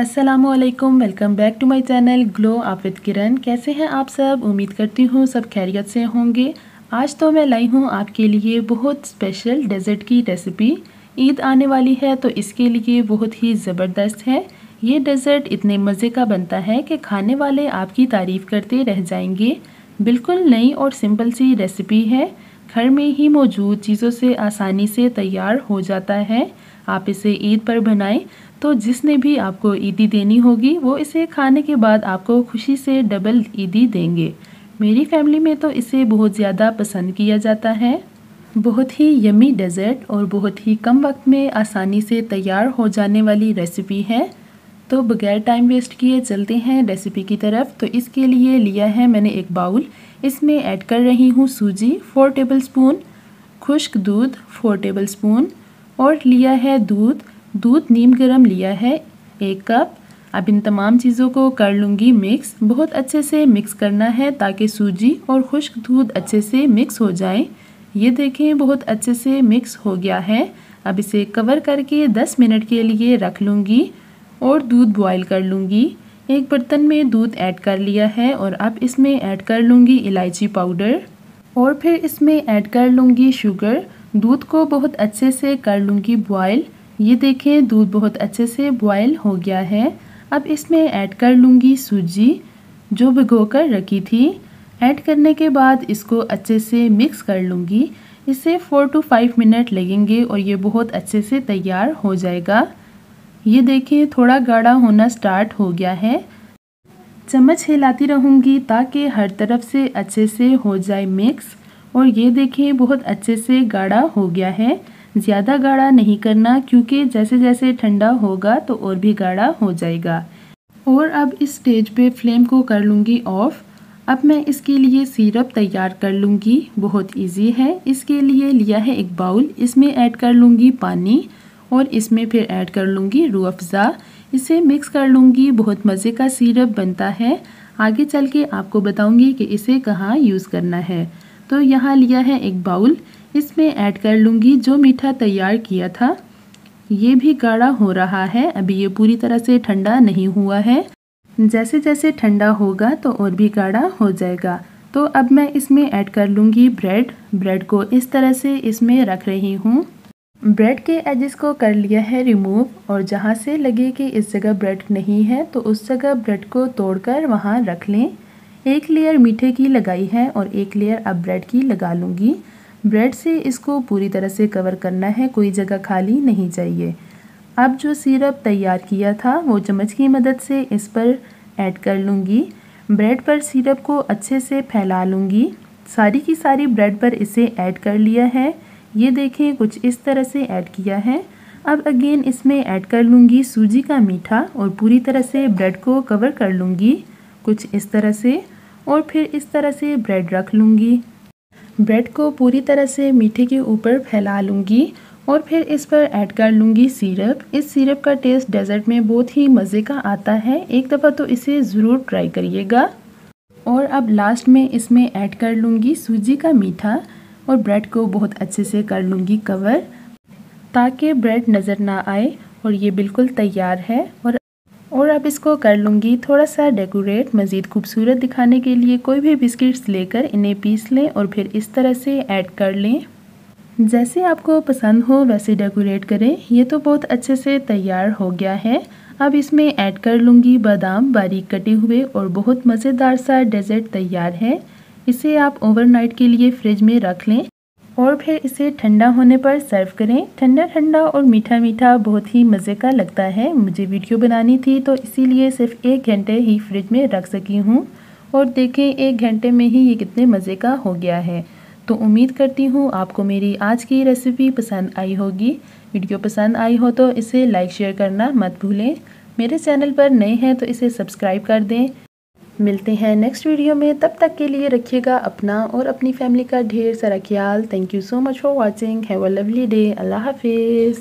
अस्सलामुअलैकुम, welcome back to my channel glow up with Kiran. कैसे हैं आप सब? उम्मीद करती हूँ सब खैरियत से होंगे। आज तो मैं लाई हूँ आपके लिए बहुत स्पेशल डेज़र्ट की रेसिपी। ईद आने वाली है तो इसके लिए बहुत ही ज़बरदस्त है। ये डेज़र्ट इतने मज़े का बनता है कि खाने वाले आपकी तारीफ़ करते रह जाएंगे। बिल्कुल नई और सिंपल सी रेसिपी है, घर में ही मौजूद चीज़ों से आसानी से तैयार हो जाता है। आप इसे ईद पर बनाएं तो जिसने भी आपको ईदी देनी होगी वो इसे खाने के बाद आपको खुशी से डबल ईदी देंगे। मेरी फैमिली में तो इसे बहुत ज़्यादा पसंद किया जाता है। बहुत ही यमी डेज़र्ट और बहुत ही कम वक्त में आसानी से तैयार हो जाने वाली रेसिपी है। तो बगैर टाइम वेस्ट किए चलते हैं रेसिपी की तरफ। तो इसके लिए लिया है मैंने एक बाउल, इसमें ऐड कर रही हूँ सूजी 4 टेबलस्पून, खुश्क दूध 4 टेबलस्पून और लिया है दूध नीम गर्म लिया है 1 कप। अब इन तमाम चीज़ों को कर लूँगी मिक्स। बहुत अच्छे से मिक्स करना है ताकि सूजी और खुश्क दूध अच्छे से मिक्स हो जाएं। ये देखें बहुत अच्छे से मिक्स हो गया है। अब इसे कवर करके 10 मिनट के लिए रख लूँगी और दूध बॉईल कर लूँगी। एक बर्तन में दूध ऐड कर लिया है और अब इसमें ऐड कर लूँगी इलायची पाउडर और फिर इसमें ऐड कर लूँगी शुगर। दूध को बहुत अच्छे से कर लूँगी बॉईल। ये देखें दूध बहुत अच्छे से बॉईल हो गया है। अब इसमें ऐड कर लूँगी सूजी जो भिगोकर रखी थी। ऐड करने के बाद इसको अच्छे से मिक्स कर लूँगी। इसे 4 to 5 मिनट लगेंगे और ये बहुत अच्छे से तैयार हो जाएगा। ये देखें थोड़ा गाढ़ा होना स्टार्ट हो गया है। चम्मच हिलाती रहूँगी ताकि हर तरफ से अच्छे से हो जाए मिक्स। और ये देखें बहुत अच्छे से गाढ़ा हो गया है। ज़्यादा गाढ़ा नहीं करना क्योंकि जैसे जैसे ठंडा होगा तो और भी गाढ़ा हो जाएगा। और अब इस स्टेज पे फ्लेम को कर लूँगी ऑफ। अब मैं इसके लिए सिरप तैयार कर लूँगी। बहुत इजी है। इसके लिए लिया है एक बाउल, इसमें ऐड कर लूँगी पानी और इसमें फिर ऐड कर लूँगी रूह अफ़ज़ा। इसे मिक्स कर लूँगी। बहुत मज़े का सिरप बनता है। आगे चल के आपको बताऊँगी कि इसे कहाँ यूज़ करना है। तो यहाँ लिया है एक बाउल, इसमें ऐड कर लूँगी जो मीठा तैयार किया था। ये भी गाढ़ा हो रहा है, अभी ये पूरी तरह से ठंडा नहीं हुआ है। जैसे जैसे ठंडा होगा तो और भी गाढ़ा हो जाएगा। तो अब मैं इसमें ऐड कर लूँगी ब्रेड को इस तरह से इसमें रख रही हूँ। ब्रेड के एजेस को कर लिया है रिमूव और जहाँ से लगे कि इस जगह ब्रेड नहीं है तो उस जगह ब्रेड को तोड़कर वहाँ रख लें। एक लेयर मीठे की लगाई है और एक लेयर अब ब्रेड की लगा लूँगी। ब्रेड से इसको पूरी तरह से कवर करना है, कोई जगह खाली नहीं चाहिए। अब जो सिरप तैयार किया था वो चम्मच की मदद से इस पर ऐड कर लूँगी। ब्रेड पर सिरप को अच्छे से फैला लूँगी। सारी की सारी ब्रेड पर इसे ऐड कर लिया है। ये देखें कुछ इस तरह से ऐड किया है। अब अगेन इसमें ऐड कर लूँगी सूजी का मीठा और पूरी तरह से ब्रेड को कवर कर लूँगी कुछ इस तरह से। और फिर इस तरह से ब्रेड रख लूँगी। ब्रेड को पूरी तरह से मीठे के ऊपर फैला लूँगी और फिर इस पर ऐड कर लूँगी सिरप। इस सिरप का टेस्ट डेज़र्ट में बहुत ही मज़े का आता है। एक दफ़ा तो इसे ज़रूर ट्राई करिएगा। और अब लास्ट में इसमें ऐड कर लूँगी सूजी का मीठा और ब्रेड को बहुत अच्छे से कर लूँगी कवर ताकि ब्रेड नज़र ना आए। और ये बिल्कुल तैयार है। और अब इसको कर लूँगी थोड़ा सा डेकोरेट। मज़ीद खूबसूरत दिखाने के लिए कोई भी बिस्किट्स लेकर इन्हें पीस लें और फिर इस तरह से ऐड कर लें। जैसे आपको पसंद हो वैसे डेकोरेट करें। ये तो बहुत अच्छे से तैयार हो गया है। अब इसमें ऐड कर लूँगी बादाम बारीक कटे हुए और बहुत मज़ेदार सा डेज़र्ट तैयार है। इसे आप ओवरनाइट के लिए फ्रिज में रख लें और फिर इसे ठंडा होने पर सर्व करें। ठंडा ठंडा और मीठा मीठा बहुत ही मज़े का लगता है। मुझे वीडियो बनानी थी तो इसीलिए सिर्फ 1 घंटे ही फ्रिज में रख सकी हूँ। और देखें 1 घंटे में ही ये कितने मज़े का हो गया है। तो उम्मीद करती हूँ आपको मेरी आज की रेसिपी पसंद आई होगी। वीडियो पसंद आई हो तो इसे लाइक शेयर करना मत भूलें। मेरे चैनल पर नए हैं तो इसे सब्सक्राइब कर दें। मिलते हैं नेक्स्ट वीडियो में, तब तक के लिए रखिएगा अपना और अपनी फैमिली का ढेर सारा ख्याल। Thank you so much for watching. Have a lovely day. अल्लाह हाफिज़।